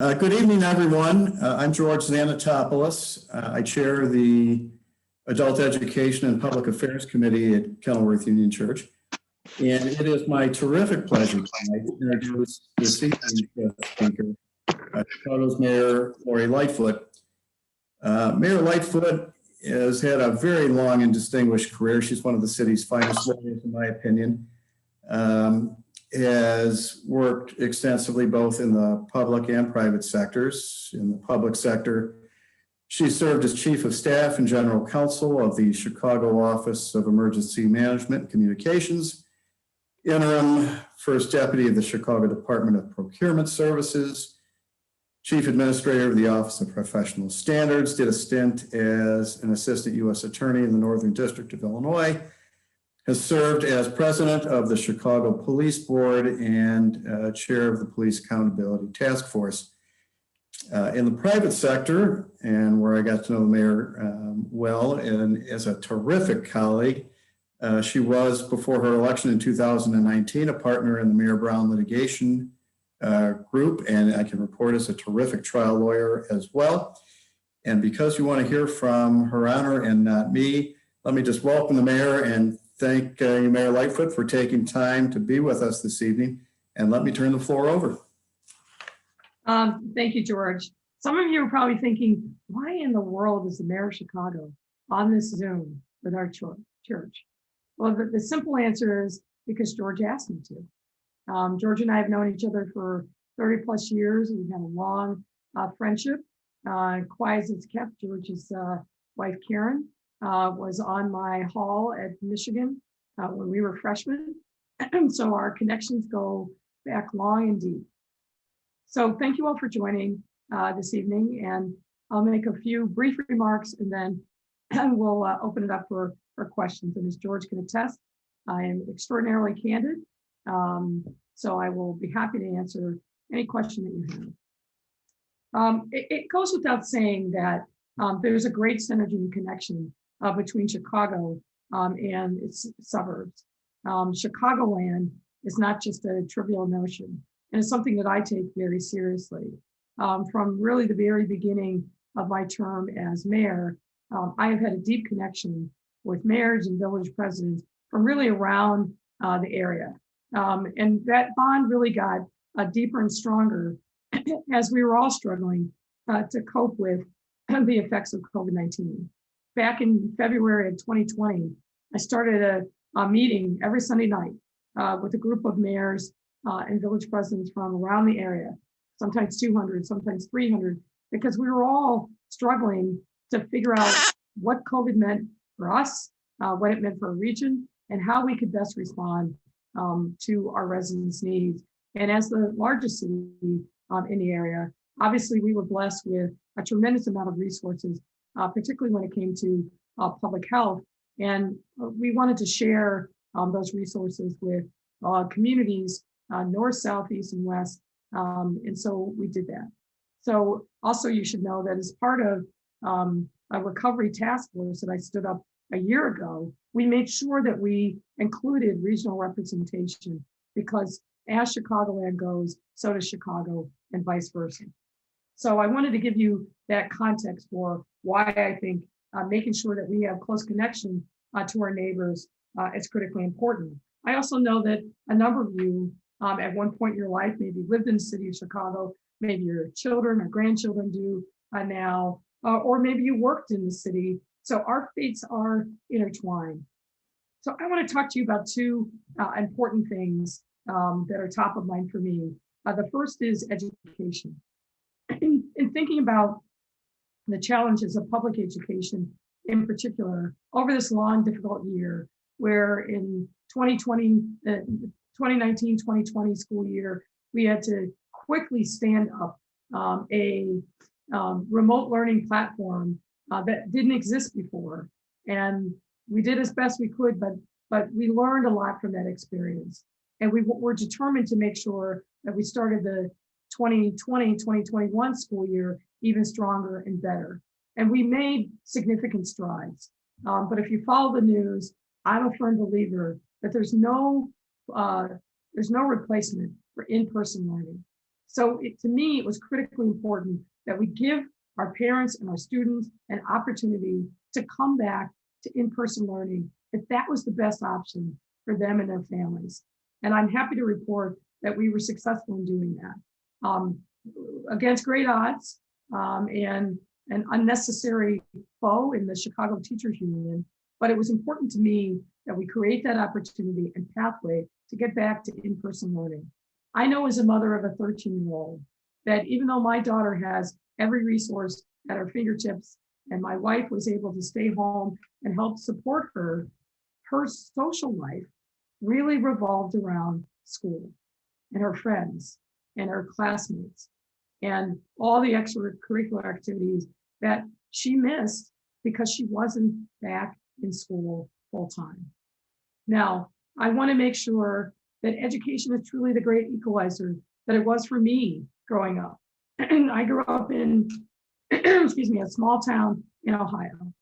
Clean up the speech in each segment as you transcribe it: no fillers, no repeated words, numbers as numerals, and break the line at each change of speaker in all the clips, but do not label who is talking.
Good evening, everyone. I'm George Xanatopoulos. I chair the Adult Education and Public Affairs Committee at Kenilworth Union Church. And it is my terrific pleasure tonight to introduce this evening's guest speaker, Chicago's Mayor Lori Lightfoot. Mayor Lightfoot has had a very long and distinguished career. She's one of the city's finest lawyers, in my opinion. Has worked extensively both in the public and private sectors. In the public sector, she served as Chief of Staff and General Counsel of the Chicago Office of Emergency Management and Communications, interim First Deputy of the Chicago Department of Procurement Services, Chief Administrator of the Office of Professional Standards, did a stint as an Assistant U.S. Attorney in the Northern District of Illinois, has served as president of the Chicago Police Board and chair of the Police Accountability Task Force. In the private sector, and where I got to know the mayor well, and as a terrific colleague, she was, before her election in 2019, a partner in the Mayor Brown litigation group, and I can report as a terrific trial lawyer as well. And because you want to hear from Her Honor and not me, let me just welcome the mayor and thank you, Mayor Lightfoot, for taking time to be with us this evening. And let me turn the floor over.
Thank you, George. Some of you are probably thinking, why in the world is the mayor of Chicago on this Zoom with our church? Well, the simple answer is because George asked me to. George and I have known each other for 30 plus years. We've had a long friendship. Quiet as it's kept, George's wife, Karen, was on my hall at Michigan when we were freshmen. So our connections go back long and deep. So thank you all for joining this evening, and I'll make a few brief remarks and then we'll open it up for questions. And as George can attest, I am extraordinarily candid. So I will be happy to answer any question that you have. It goes without saying that there's a great synergy and connection between Chicago and its suburbs. Chicagoland is not just a trivial notion, and it's something that I take very seriously. From really the very beginning of my term as mayor, I have had a deep connection with mayors and village presidents from really around the area. And that bond really got deeper and stronger as we were all struggling to cope with the effects of COVID-19. Back in February of 2020, I started a meeting every Sunday night with a group of mayors and village presidents from around the area, sometimes 200, sometimes 300, because we were all struggling to figure out what COVID meant for us, what it meant for a region, and how we could best respond to our residents' needs. And as the largest city in the area, obviously we were blessed with a tremendous amount of resources, particularly when it came to public health. And we wanted to share those resources with communities, north, south, east, and west. And so we did that. So also you should know that as part of a recovery task force that I stood up a year ago, we made sure that we included regional representation, because as Chicagoland goes, so does Chicago, and vice versa. So I wanted to give you that context for why I think making sure that we have close connection to our neighbors is critically important. I also know that a number of you at one point in your life maybe lived in the city of Chicago, maybe your children or grandchildren do now, or maybe you worked in the city. So our fates are intertwined. So I want to talk to you about two important things that are top of mind for me. The first is education. In thinking about the challenges of public education in particular over this long, difficult year, where in 2019-2020 school year, we had to quickly stand up a remote learning platform that didn't exist before. And we did as best we could, but we learned a lot from that experience. And we were determined to make sure that we started the 2020-2021 school year even stronger and better. And we made significant strides. But if you follow the news, I'm a firm believer that there's no replacement for in-person learning. So to me, it was critically important that we give our parents and our students an opportunity to come back to in-person learning, if that was the best option for them and their families. And I'm happy to report that we were successful in doing that. Against great odds and an unnecessary foe in the Chicago Teachers Union, but it was important to me that we create that opportunity and pathway to get back to in-person learning. I know as a mother of a 13-year-old that even though my daughter has every resource at her fingertips and my wife was able to stay home and help support her, her social life really revolved around school and her friends and her classmates and all the extracurricular activities that she missed because she wasn't back in school full time. Now, I want to make sure that education is truly the great equalizer that it was for me growing up. I grew up in, excuse me, a small town in Ohio.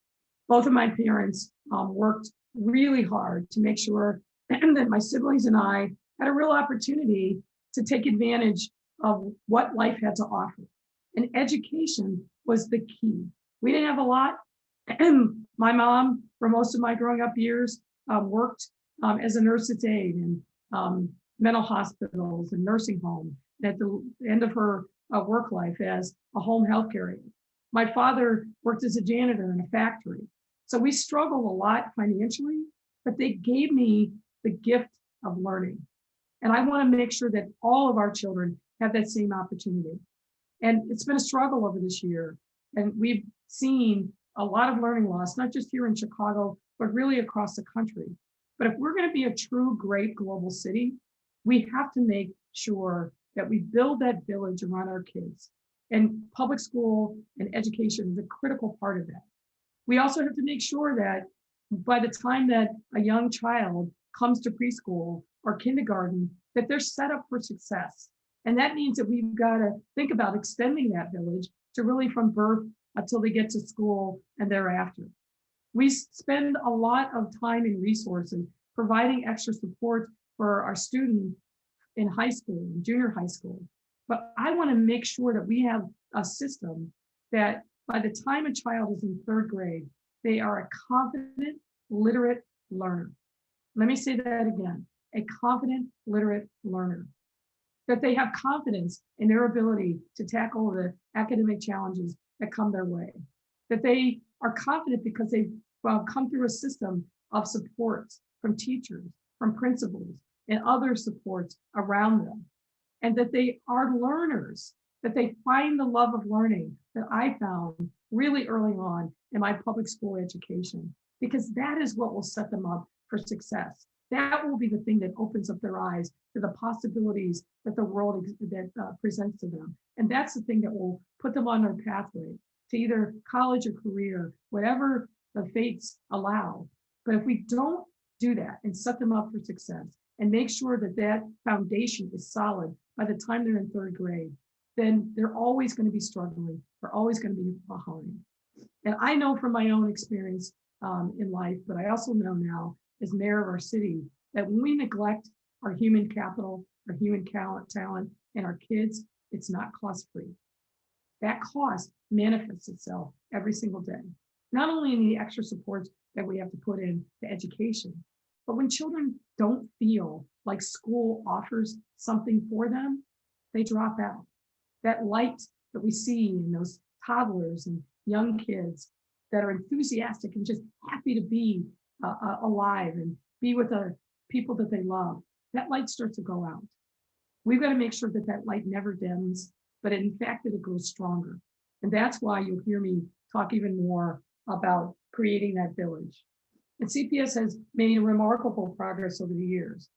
Both of my parents worked really hard to make sure that my siblings and I had a real opportunity to take advantage of what life had to offer. And education was the key. We didn't have a lot. My mom, for most of my growing up years, worked as a nurse's aide in mental hospitals and nursing homes. At the end of her work life as a home health care aide. My father worked as a janitor in a factory. So we struggled a lot financially, but they gave me the gift of learning. And I want to make sure that all of our children have that same opportunity. And it's been a struggle over this year. And we've seen a lot of learning loss, not just here in Chicago, but really across the country. But if we're going to be a true great global city, we have to make sure that we build that village around our kids. And public school and education is a critical part of that. We also have to make sure that by the time that a young child comes to preschool or kindergarten, that they're set up for success. And that means that we've got to think about extending that village to really from birth until they get to school and thereafter. We spend a lot of time and resources providing extra support for our students in high school and junior high school. But I want to make sure that we have a system that by the time a child is in third grade, they are a confident, literate learner. Let me say that again, a confident, literate learner. That they have confidence in their ability to tackle the academic challenges that come their way. That they are confident because they've come through a system of supports from teachers, from principals, and other supports around them. And that they are learners, that they find the love of learning that I found really early on in my public school education, because that is what will set them up for success. That will be the thing that opens up their eyes to the possibilities that the world presents to them. And that's the thing that will put them on their pathway to either college or career, whatever the fates allow. But if we don't do that and set them up for success and make sure that that foundation is solid by the time they're in third grade, then they're always going to be struggling. They're always going to be behind. And I know from my own experience in life, but I also know now as mayor of our city, that when we neglect our human capital, our human talent, and our kids, it's not cost-free. That cost manifests itself every single day, not only in the extra supports that we have to put in to education, but when children don't feel like school offers something for them, they drop out. That light that we see in those toddlers and young kids that are enthusiastic and just happy to be alive and be with the people that they love, that light starts to go out. We've got to make sure that that light never dims, but in fact that it grows stronger. And that's why you'll hear me talk even more about creating that village. And CPS has made remarkable progress over the years,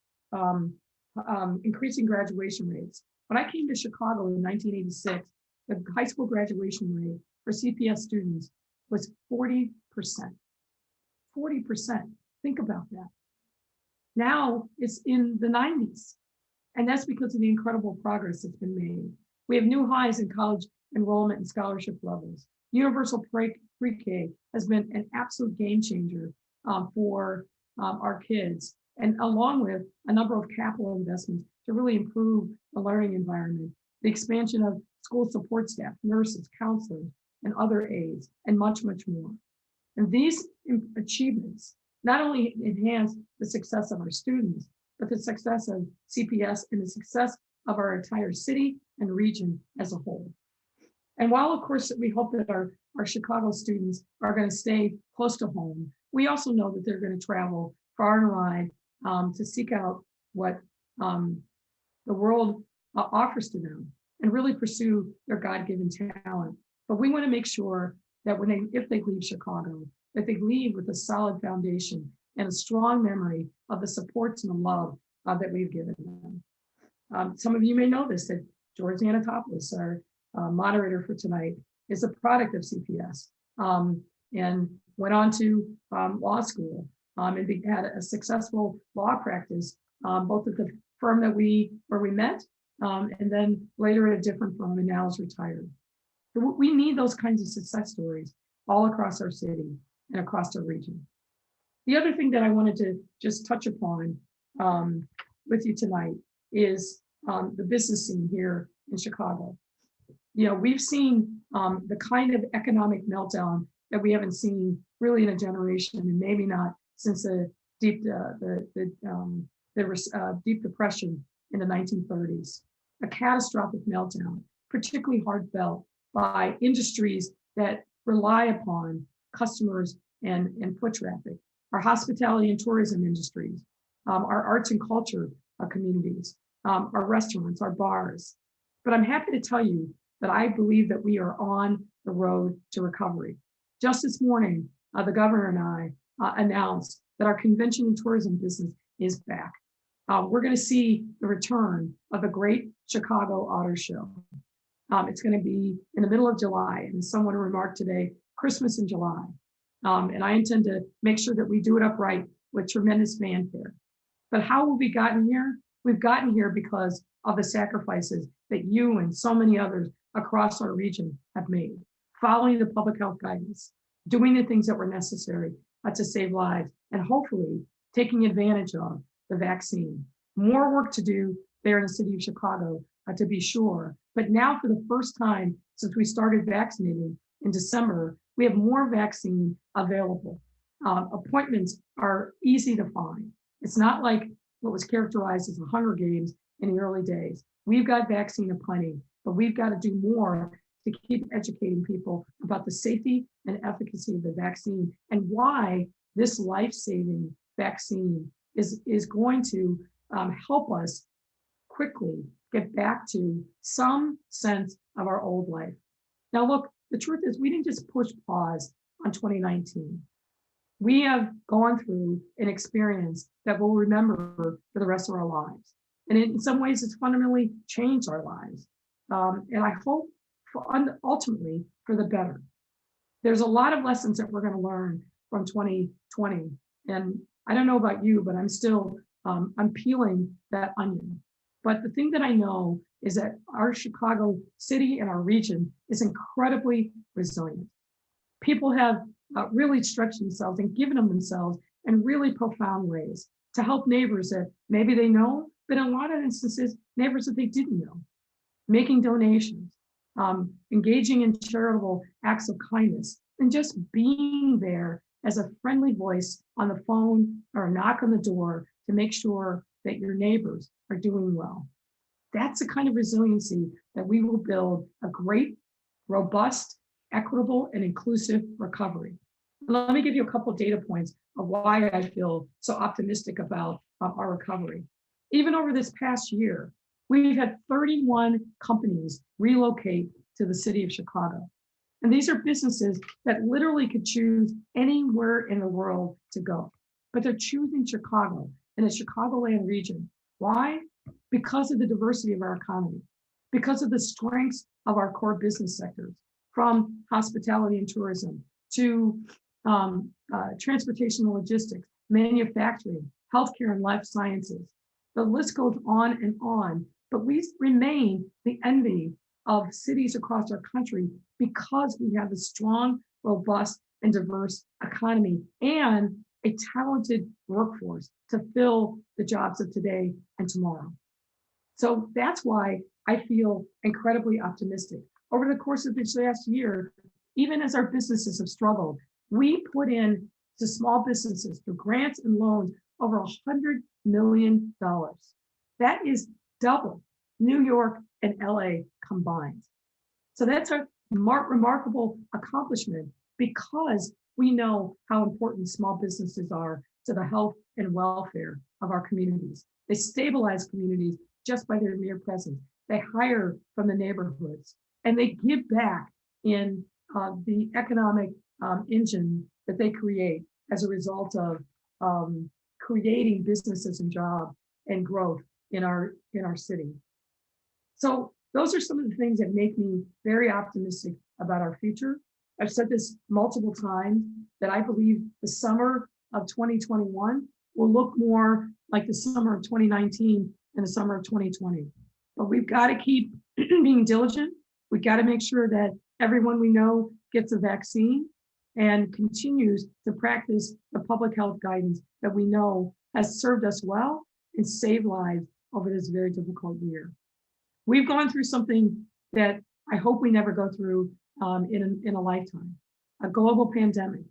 increasing graduation rates. When I came to Chicago in 1986, the high school graduation rate for CPS students was 40%. 40%. Think about that. Now it's in the 90s. And that's because of the incredible progress that's been made. We have new highs in college enrollment and scholarship levels. Universal pre-K has been an absolute game changer for our kids, and along with a number of capital investments to really improve the learning environment the expansion of school support staff, nurses, counselors, and other aides, and much, much more. And these achievements not only enhance the success of our students, but the success of CPS and the success of our entire city and region as a whole. And while, of course, we hope that our Chicago students are going to stay close to home, we also know that they're going to travel far and wide to seek out what the world offers to them and really pursue their God-given talent. But we want to make sure that if they leave Chicago, that they leave with a solid foundation and a strong memory of the supports and the love that we've given them. Some of you may know this, that George Anatopoulos, our moderator for tonight, is a product of CPS and went on to law school and had a successful law practice, both at the firm where we met, and then later at a different firm, and now is retired. So we need those kinds of success stories all across our city and across our region. The other thing that I wanted to just touch upon with you tonight is the business scene here in Chicago. We've seen the kind of economic meltdown that we haven't seen really in a generation, and maybe not since the deep depression in the 1930s. A catastrophic meltdown, particularly hard felt by industries that rely upon customers and foot traffic. Our hospitality and tourism industries, our arts and culture communities, our restaurants, our bars. But I'm happy to tell you that I believe that we are on the road to recovery. Just this morning, the governor and I announced that our convention and tourism business is back. We're going to see the return of the Great Chicago Auto Show. It's going to be in the middle of July, and someone remarked today, Christmas in July. And I intend to make sure that we do it upright with tremendous fanfare. But how have we gotten here? We've gotten here because of the sacrifices that you and so many others across our region have made, following the public health guidance, doing the things that were necessary to save lives, and hopefully taking advantage of the vaccine. More work to do there in the city of Chicago, to be sure. But now, for the first time since we started vaccinating in December, we have more vaccine available. Appointments are easy to find. It's not like what was characterized as the Hunger Games in the early days. We've got vaccine aplenty, but we've got to do more to keep educating people about the safety and efficacy of the vaccine and why this life-saving vaccine is going to help us quickly get back to some sense of our old life. Now, look, the truth is we didn't just push pause on 2019. We have gone through an experience that we'll remember for the rest of our lives. And in some ways, it's fundamentally changed our lives. And I hope ultimately for the better. There's a lot of lessons that we're going to learn from 2020. And I don't know about you, but I'm still, I'm peeling that onion. But the thing that I know is that our Chicago city and our region is incredibly resilient. People have really stretched themselves and given them themselves in really profound ways to help neighbors that maybe they know, but in a lot of instances, neighbors that they didn't know, making donations, engaging in charitable acts of kindness, and just being there as a friendly voice on the phone or a knock on the door to make sure that your neighbors are doing well. That's the kind of resiliency that we will build a great, robust, equitable, and inclusive recovery. Let me give you a couple of data points of why I feel so optimistic about our recovery. Even over this past year, we've had 31 companies relocate to the city of Chicago. And these are businesses that literally could choose anywhere in the world to go, but they're choosing Chicago and the Chicagoland region. Why? Because of the diversity of our economy, because of the strengths of our core business sectors, from hospitality and tourism to transportation and logistics, manufacturing, healthcare and life sciences. The list goes on and on, but we remain the envy of cities across our country because we have a strong, robust, and diverse economy and a talented workforce to fill the jobs of today and tomorrow. So that's why I feel incredibly optimistic. Over the course of this last year, even as our businesses have struggled, we put in to small businesses through grants and loans over $100 million. That is double New York and LA combined. So that's a remarkable accomplishment because we know how important small businesses are to the health and welfare of our communities. They stabilize communities just by their mere presence. They hire from the neighborhoods and they give back in the economic engine that they create as a result of creating businesses and jobs and growth in our city. So those are some of the things that make me very optimistic about our future. I've said this multiple times that I believe the summer of 2021 will look more like the summer of 2019 and the summer of 2020. But we've got to keep being diligent. We've got to make sure that everyone we know gets a vaccine and continues to practice the public health guidance that we know has served us well and saved lives over this very difficult year. We've gone through something that I hope we never go through in a lifetime, a global pandemic,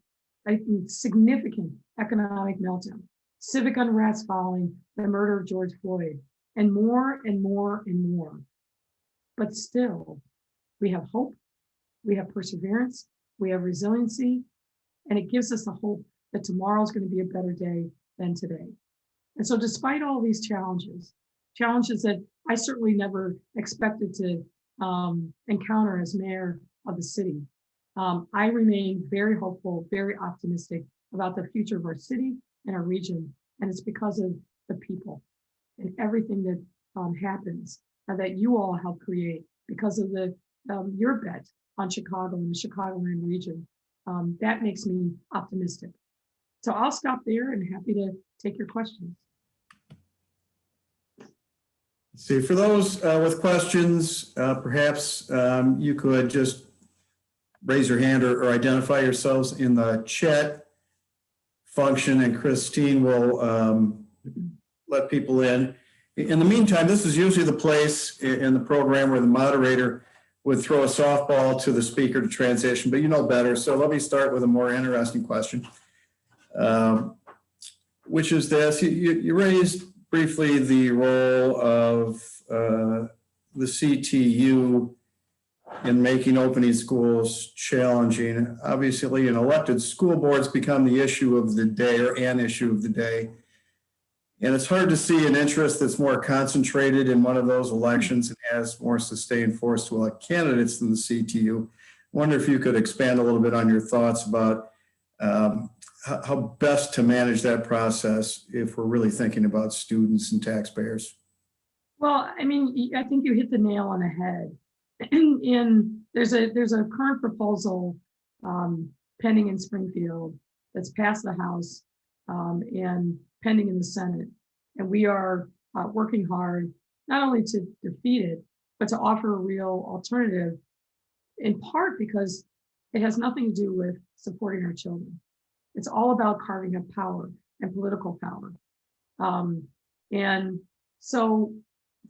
a significant economic meltdown, civic unrest following the murder of George Floyd, and more and more and more. But still, we have hope, we have perseverance, we have resiliency, and it gives us the hope that tomorrow is going to be a better day than today. And so despite all these challenges that I certainly never expected to encounter as mayor of the city, I remain very hopeful, very optimistic about the future of our city and our region. And it's because of the people and everything that happens that you all help create because of your bet on Chicago and the Chicagoland region. That makes me optimistic. So I'll stop there and happy to take your questions.
See, for those with questions, perhaps you could just raise your hand or identify yourselves in the chat function, and Christine will let people in. In the meantime, this is usually the place in the program where the moderator would throw a softball to the speaker to transition, but you know better. So let me start with a more interesting question, which is this. You raised briefly the role of the CTU in making opening schools challenging. Obviously, elected school boards become the issue of the day, or an issue of the day. And it's hard to see an interest that's more concentrated in one of those elections and has more sustained force to elect candidates than the CTU. I wonder if you could expand a little bit on your thoughts about how best to manage that process if we're really thinking about students and taxpayers.
Well, I mean, I think you hit the nail on the head. There's a current proposal pending in Springfield that's passed the House and pending in the Senate. And we are working hard, not only to defeat it, but to offer a real alternative, in part because it has nothing to do with supporting our children. It's all about carving up power and political power. And so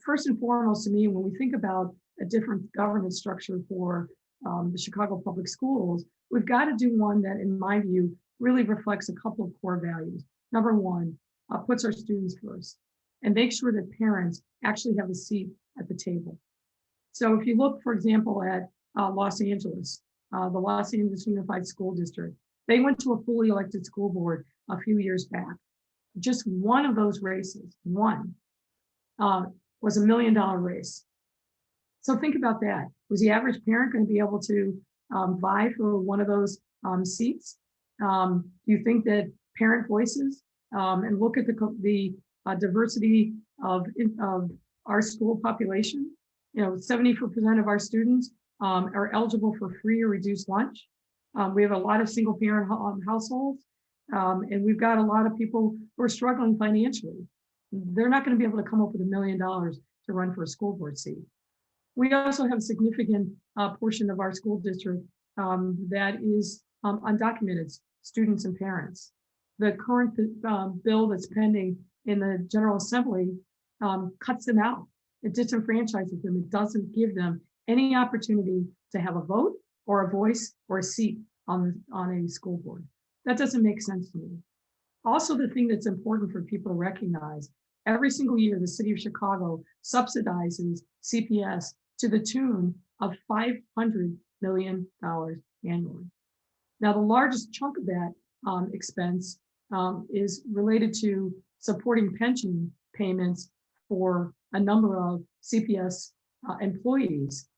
first and foremost to me, when we think about a different governance structure for the Chicago public schools, we've got to do one that, in my view, really reflects a couple of core values. Number one, puts our students first and make sure that parents actually have a seat at the table. So if you look, for example, at Los Angeles, the Los Angeles Unified School District, they went to a fully elected school board a few years back. Just one of those races, was $1 million race. So think about that. Was the average parent going to be able to vie for one of those seats? Do you think that parent voices and look at the diversity of our school population? 74% of our students are eligible for free or reduced lunch. We have a lot of single parent households, and we've got a lot of people who are struggling financially. They're not going to be able to come up with $1 million to run for a school board seat. We also have a significant portion of our school district that is undocumented students and parents. The current bill that's pending in the General Assembly cuts them out. It disenfranchises them. It doesn't give them any opportunity to have a vote or a voice or a seat on a school board. That doesn't make sense to me. Also, the thing that's important for people to recognize, every single year, the city of Chicago subsidizes CPS to the tune of $500 million annually. Now, the largest chunk of that expense is related to supporting pension payments for a number of CPS employees.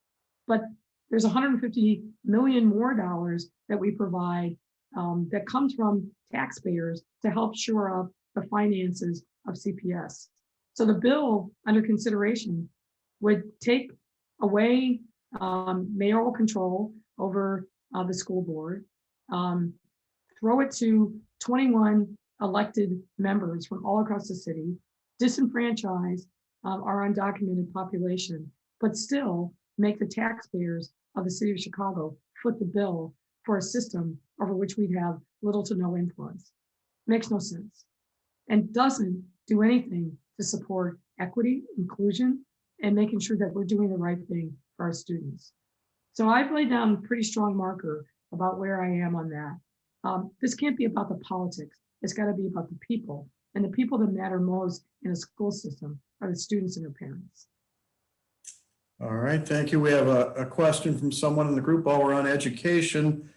But there's 150 million more dollars that we provide that comes from taxpayers to help shore up the finances of CPS. So the bill under consideration would take away mayoral control over the school board, throw it to 21 elected members from all across the city, disenfranchise our undocumented population, but still make the taxpayers of the city of Chicago foot the bill for a system over which we'd have little to no influence. Makes no sense, and doesn't do anything to support equity, inclusion, and making sure that we're doing the right thing for our students. So I've laid down a pretty strong marker about where I am on that. This can't be about the politics. It's got to be about the people, and the people that matter most in a school system are the students and their parents.
All right, thank you. We have a question from someone in the group while we're on education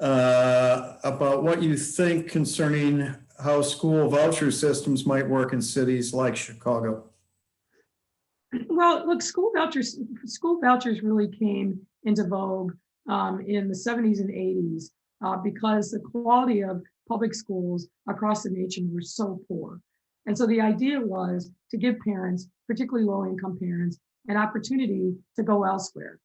about what you think concerning how school voucher systems might work in cities like Chicago.
Well, look, school vouchers really came into vogue in the 70s and 80s because the quality of public schools across the nation were so poor. And so the idea was to give parents, particularly low-income parents, an opportunity to go elsewhere.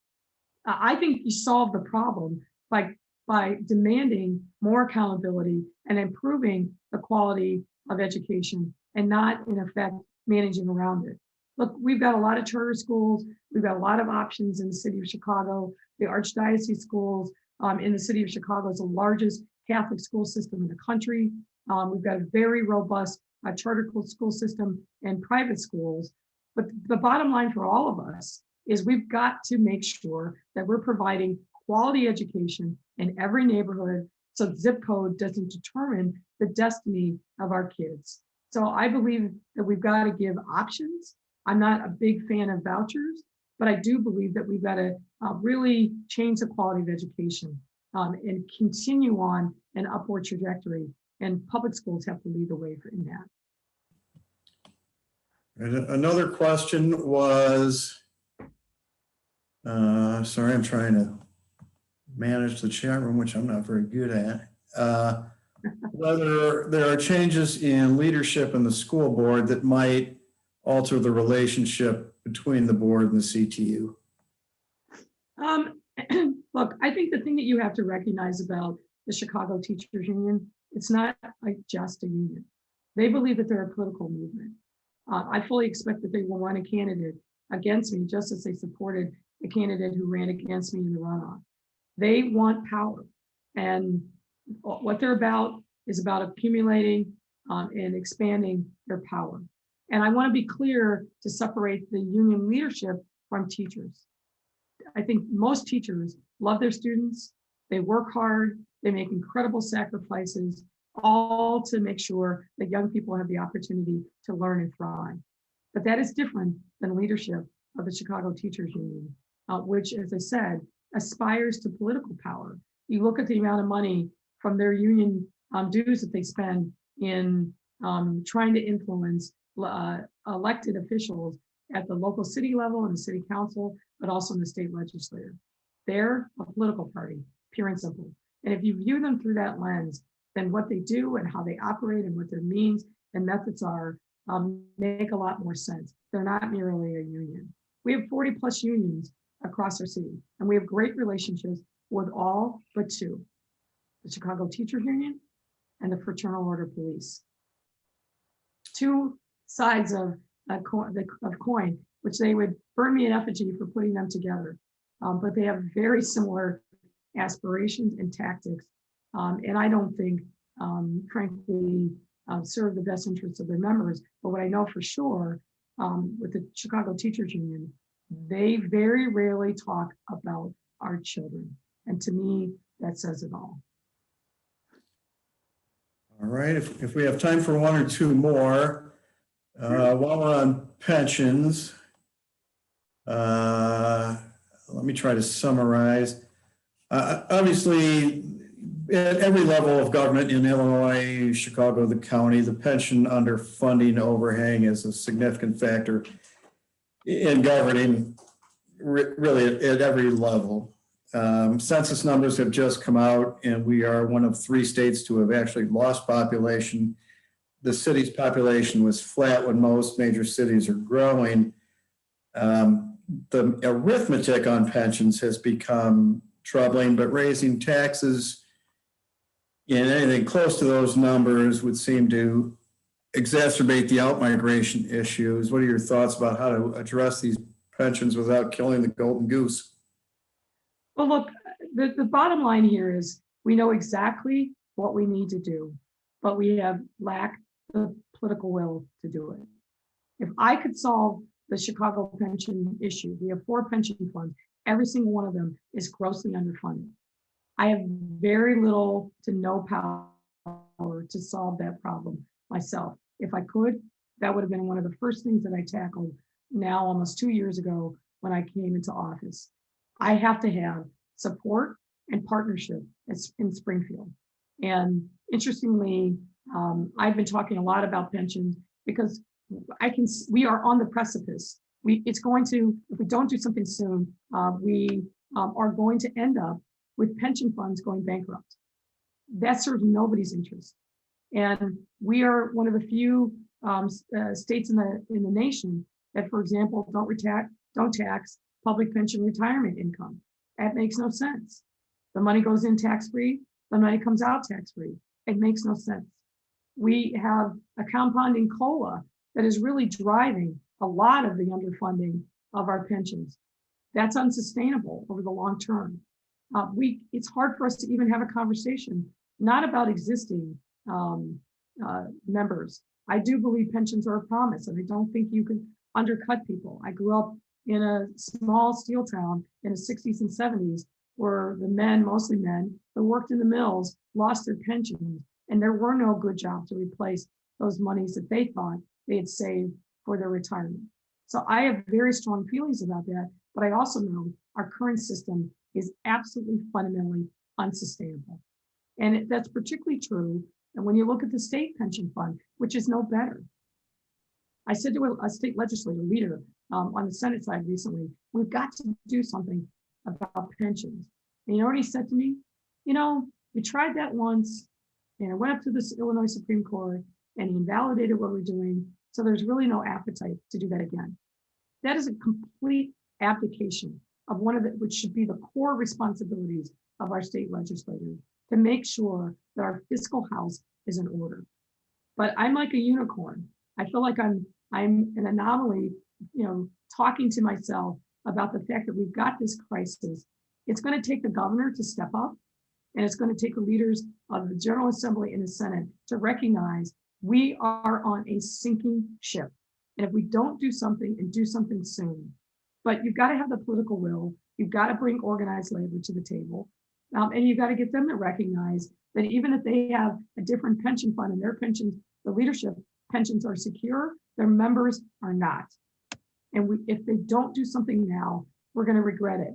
I think you solve the problem by demanding more accountability and improving the quality of education and not, in effect, managing around it. Look, we've got a lot of charter schools. We've got a lot of options in the city of Chicago. The Archdiocese schools in the city of Chicago is the largest Catholic school system in the country. We've got a very robust charter school system and private schools. But the bottom line for all of us is we've got to make sure that we're providing quality education in every neighborhood so zip code doesn't determine the destiny of our kids. So I believe that we've got to give options. I'm not a big fan of vouchers, but I do believe that we've got to really change the quality of education and continue on an upward trajectory. And public schools have to lead the way in that.
And another question was, sorry, I'm trying to manage the chat room, which I'm not very good at, whether there are changes in leadership in the school board that might alter the relationship between the board and the CTU.
Look, I think the thing that you have to recognize about the Chicago Teachers Union, it's not like just a union. They believe that they're a political movement. I fully expect that they will run a candidate against me, just as they supported a candidate who ran against me in the runoff. They want power, and what they're about is about accumulating and expanding their power. And I want to be clear to separate the union leadership from teachers. I think most teachers love their students. They work hard. They make incredible sacrifices, all to make sure that young people have the opportunity to learn and thrive. But that is different than leadership of the Chicago Teachers Union, which, as I said, aspires to political power. You look at the amount of money from their union dues that they spend in trying to influence elected officials at the local city level and the city council, but also in the state legislature. They're a political party, pure and simple. And if you view them through that lens, then what they do and how they operate and what their means and methods are make a lot more sense. They're not merely a union. We have 40 plus unions across our city, and we have great relationships with all but two, the Chicago Teachers Union and the Fraternal Order Police. Two sides of coin, which they would burn me in effigy for putting them together. But they have very similar aspirations and tactics. And I don't think, frankly, serve the best interests of their members. But what I know for sure with the Chicago Teachers Union, they very rarely talk about our children. And to me, that says it all.
All right, if we have time for one or two more, while we're on pensions, let me try to summarize. Obviously, at every level of government in Illinois, Chicago, the county, the pension underfunding overhang is a significant factor in governing really at every level. Census numbers have just come out, and we are one of 3 states to have actually lost population. The city's population was flat when most major cities are growing. The arithmetic on pensions has become troubling, but raising taxes in anything close to those numbers would seem to exacerbate the outmigration issues. What are your thoughts about how to address these pensions without killing the golden goose?
Well, look, the bottom line here is we know exactly what we need to do, but we have lacked the political will to do it. If I could solve the Chicago pension issue, we have 4 pension funds. Every single one of them is grossly underfunded. I have very little to no power to solve that problem myself. If I could, that would have been one of the first things that I tackled now almost 2 years ago when I came into office. I have to have support and partnership in Springfield. And interestingly, I've been talking a lot about pensions because we are on the precipice. It's going to, if we don't do something soon, we are going to end up with pension funds going bankrupt. That serves nobody's interest. And we are one of the few states in the nation that, for example, don't tax public pension retirement income. That makes no sense. The money goes in tax-free, the money comes out tax-free. It makes no sense. We have a compounding COLA that is really driving a lot of the underfunding of our pensions. That's unsustainable over the long term. It's hard for us to even have a conversation, not about existing members. I do believe pensions are a promise, and I don't think you can undercut people. I grew up in a small steel town in the 60s and 70s where the men, mostly men, that worked in the mills lost their pensions, and there were no good jobs to replace those monies that they thought they had saved for their retirement. So I have very strong feelings about that, but I also know our current system is absolutely fundamentally unsustainable. And that's particularly true. And when you look at the state pension fund, which is no better. I said to a state legislative leader on the Senate side recently, we've got to do something about pensions. And you know what he said to me? We tried that once, and it went up to the Illinois Supreme Court, and he invalidated what we're doing. So there's really no appetite to do that again. That is a complete abdication of which should be the core responsibilities of our state legislators, to make sure that our fiscal house is in order. But I'm like a unicorn. I feel like I'm an anomaly, talking to myself about the fact that we've got this crisis. It's going to take the governor to step up, and it's going to take the leaders of the General Assembly and the Senate to recognize we are on a sinking ship. And if we don't do something and do something soon, but you've got to have the political will, you've got to bring organized labor to the table, and you've got to get them to recognize that even if they have a different pension fund and their pensions, the leadership pensions are secure, their members are not. And if they don't do something now, we're going to regret it.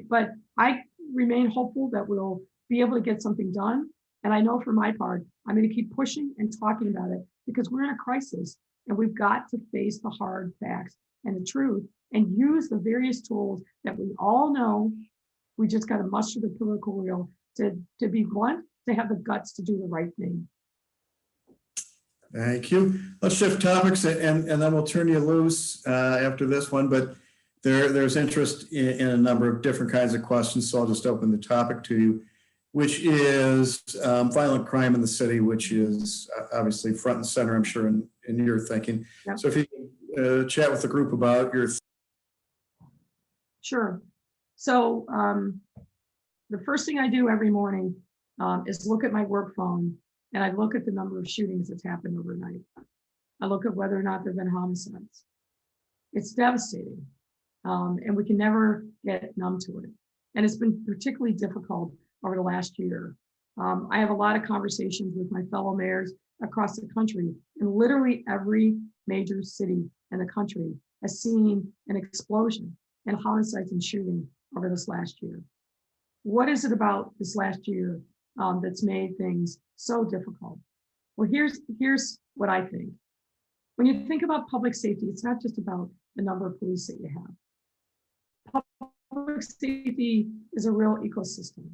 But I remain hopeful that we'll be able to get something done. And I know for my part, I'm going to keep pushing and talking about it because we're in a crisis and we've got to face the hard facts and the truth and use the various tools that we all know. We just got to muster the political will to be blunt, to have the guts to do the right thing.
Thank you. Let's shift topics and then we'll turn you loose after this one. But there's interest in a number of different kinds of questions. So I'll just open the topic to you, which is violent crime in the city, which is obviously front and center, I'm sure, in your thinking. Yep. So if you can chat with the group about your.
Sure. So the first thing I do every morning is look at my work phone, and I look at the number of shootings that's happened overnight. I look at whether or not there have been homicides. It's devastating. And we can never get numb to it. And it's been particularly difficult over the last year. I have a lot of conversations with my fellow mayors across the country, and literally every major city in the country has seen an explosion in homicides and shooting over this last year. What is it about this last year that's made things so difficult? Well, here's what I think. When you think about public safety, it's not just about the number of police that you have. Public safety is a real ecosystem.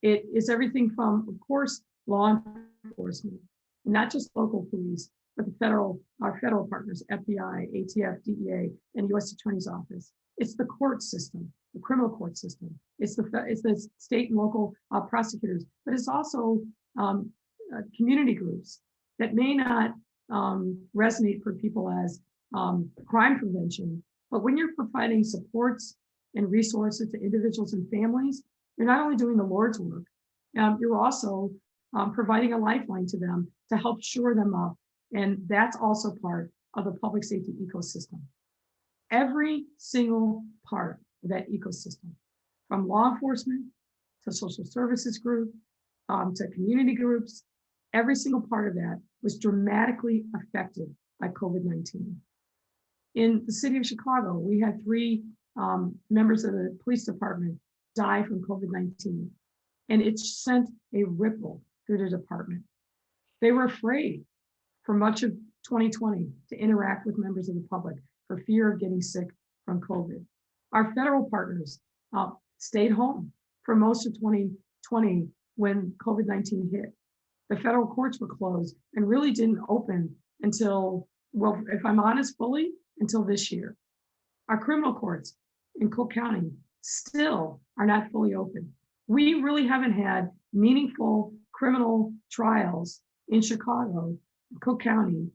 It is everything from, of course, law enforcement, not just local police, but our federal partners, FBI, ATF, DEA, and U.S. Attorney's Office. It's the court system, the criminal court system. It's the state and local prosecutors, but it's also community groups that may not resonate for people as crime prevention, but when you're providing supports and resources to individuals and families, you're not only doing the Lord's work, you're also providing a lifeline to them to help shore them up. And that's also part of the public safety ecosystem. Every single part of that ecosystem, from law enforcement to social services group, to community groups, every single part of that was dramatically affected by COVID-19. In the city of Chicago, we had 3 members of the police department die from COVID-19, and it sent a ripple through the department. They were afraid for much of 2020 to interact with members of the public for fear of getting sick from COVID. Our federal partners stayed home for most of 2020 when COVID-19 hit. The federal courts were closed and really didn't open until, well, if I'm honest, fully until this year. Our criminal courts in Cook County still are not fully open. We really haven't had meaningful criminal trials in Chicago, Cook County,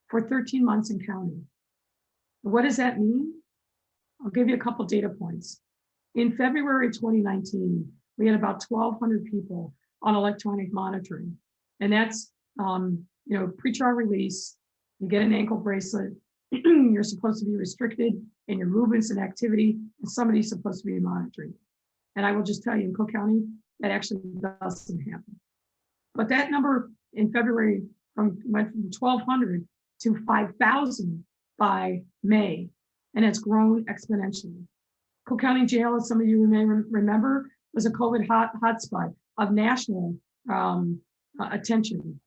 for 13 months and counting. What does that mean? I'll give you a couple data points. In February 2019, we had about 1,200 people on electronic monitoring. And that's, pre-trial release, you get an ankle bracelet, you're supposed to be restricted in your movements and activity, and somebody's supposed to be monitoring. And I will just tell you, in Cook County, that actually doesn't happen. But that number in February went from 1,200 to 5,000 by May, and it's grown exponentially. Cook County Jail, as some of you may remember, was a COVID hotspot of national attention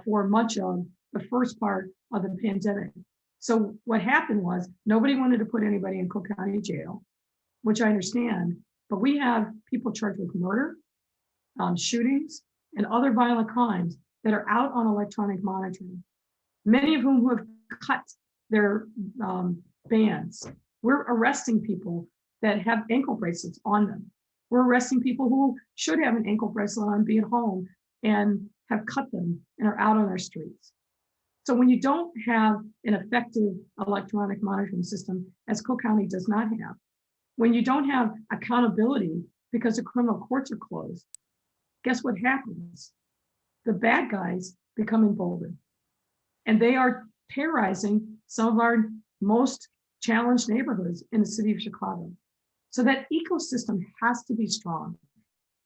for much of the first part of the pandemic. So what happened was nobody wanted to put anybody in Cook County Jail, which I understand, but we have people charged with murder, shootings, and other violent crimes that are out on electronic monitoring, many of whom who have cut their bans. We're arresting people that have ankle bracelets on them. We're arresting people who should have an ankle bracelet on, be at home, and have cut them and are out on our streets. So when you don't have an effective electronic monitoring system, as Cook County does not have, when you don't have accountability because the criminal courts are closed, guess what happens? The bad guys become emboldened, and they are terrorizing some of our most challenged neighborhoods in the city of Chicago. So that ecosystem has to be strong,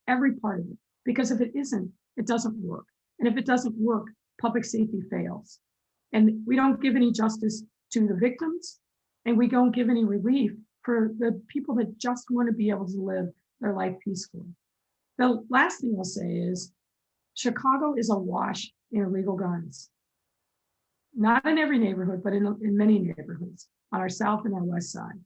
every part of it, because if it isn't, it doesn't work. And if it doesn't work, public safety fails. And we don't give any justice to the victims, and we don't give any relief for the people that just want to be able to live their life peacefully. The last thing I'll say is Chicago is awash in illegal guns. Not in every neighborhood, but in many neighborhoods on our south and our west side.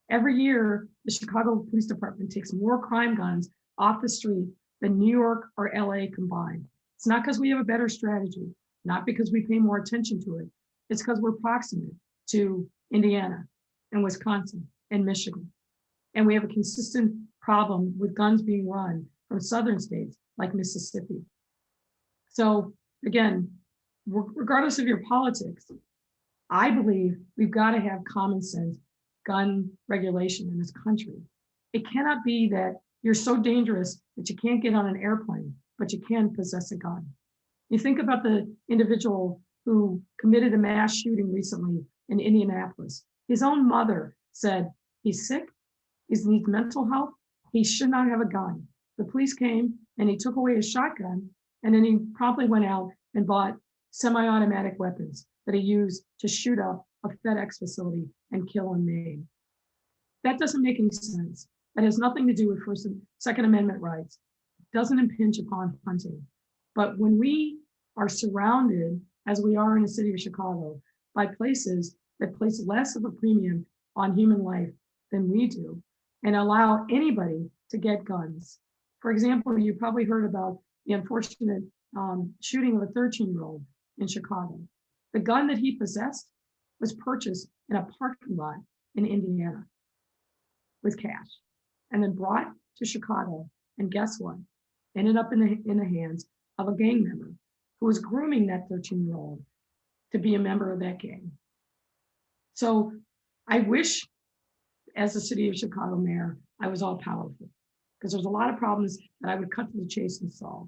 Every year, the Chicago Police Department takes more crime guns off the street than New York or LA combined. It's not because we have a better strategy, not because we pay more attention to it. It's because we're proximate to Indiana and Wisconsin and Michigan. And we have a consistent problem with guns being run from southern states like Mississippi. So again, regardless of your politics, I believe we've got to have common sense gun regulation in this country. It cannot be that you're so dangerous that you can't get on an airplane, but you can possess a gun. You think about the individual who committed a mass shooting recently in Indianapolis. His own mother said, he's sick, he needs mental health, he should not have a gun. The police came and he took away his shotgun, and then he promptly went out and bought semi-automatic weapons that he used to shoot up a FedEx facility and kill and maim. That doesn't make any sense. That has nothing to do with First and Second Amendment rights. It doesn't impinge upon hunting. But when we are surrounded, as we are in the city of Chicago, by places that place less of a premium on human life than we do, and allow anybody to get guns. For example, you probably heard about the unfortunate shooting of a 13-year-old in Chicago. The gun that he possessed was purchased in a parking lot in Indiana with cash, and then brought to Chicago. And guess what? Ended up in the hands of a gang member who was grooming that 13-year-old to be a member of that gang. So I wish, as the city of Chicago mayor, I was all powerful, because there's a lot of problems that I would cut to the chase and solve.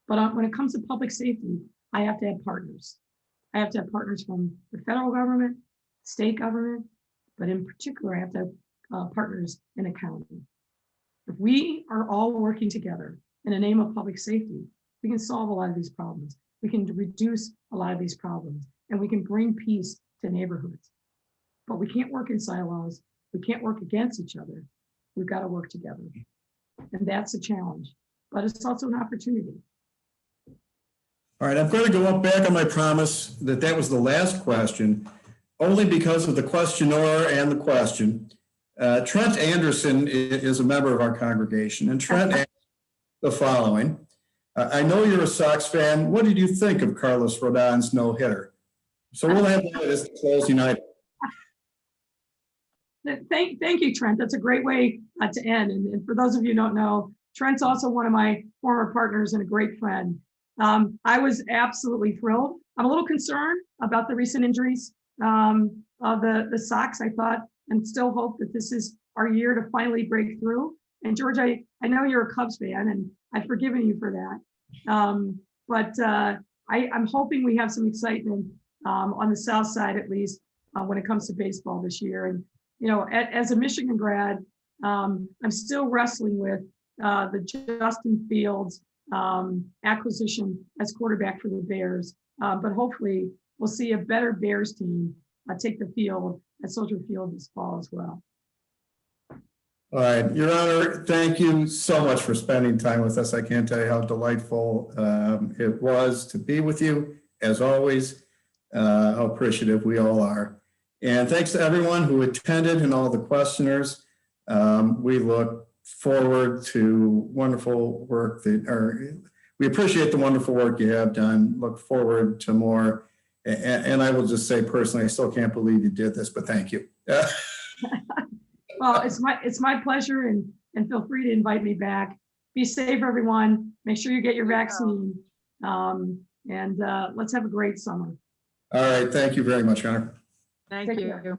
But when it comes to public safety, I have to have partners. I have to have partners from the federal government, state government, but in particular, I have to have partners in the county. If we are all working together in the name of public safety, we can solve a lot of these problems. We can reduce a lot of these problems, and we can bring peace to neighborhoods. But we can't work in silos. We can't work against each other. We've got to work together. And that's a challenge, but it's also an opportunity.
All right, I'm going to go back on my promise that was the last question, only because of the questioner and the question. Trent Anderson is a member of our congregation, and Trent asked the following. I know you're a Sox fan. What did you think of Carlos Rodon's no-hitter? So we'll have that as the closing item.
Thank you, Trent. That's a great way to end. And for those of you who don't know, Trent's also one of my former partners and a great friend. I was absolutely thrilled. I'm a little concerned about the recent injuries of the Sox. I thought and still hope that this is our year to finally break through. And George, I know you're a Cubs fan, and I've forgiven you for that. But I'm hoping we have some excitement on the South side, at least, when it comes to baseball this year. And you know, as a Michigan grad, I'm still wrestling with the Justin Fields acquisition as quarterback for the Bears. But hopefully we'll see a better Bears team take the field at Soldier Field this fall as well.
All right, Your Honor, thank you so much for spending time with us. I can't tell you how delightful it was to be with you, as always. How appreciative we all are. And thanks to everyone who attended and all the questioners. We look forward to wonderful work we appreciate the wonderful work you have done. Look forward to more. And I will just say personally, I still can't believe you did this, but thank you.
Well, it's my pleasure, and feel free to invite me back. Be safe, everyone. Make sure you get your vaccine. And let's have a great summer.
All right. Thank you very much, Your Honor.
Thank you.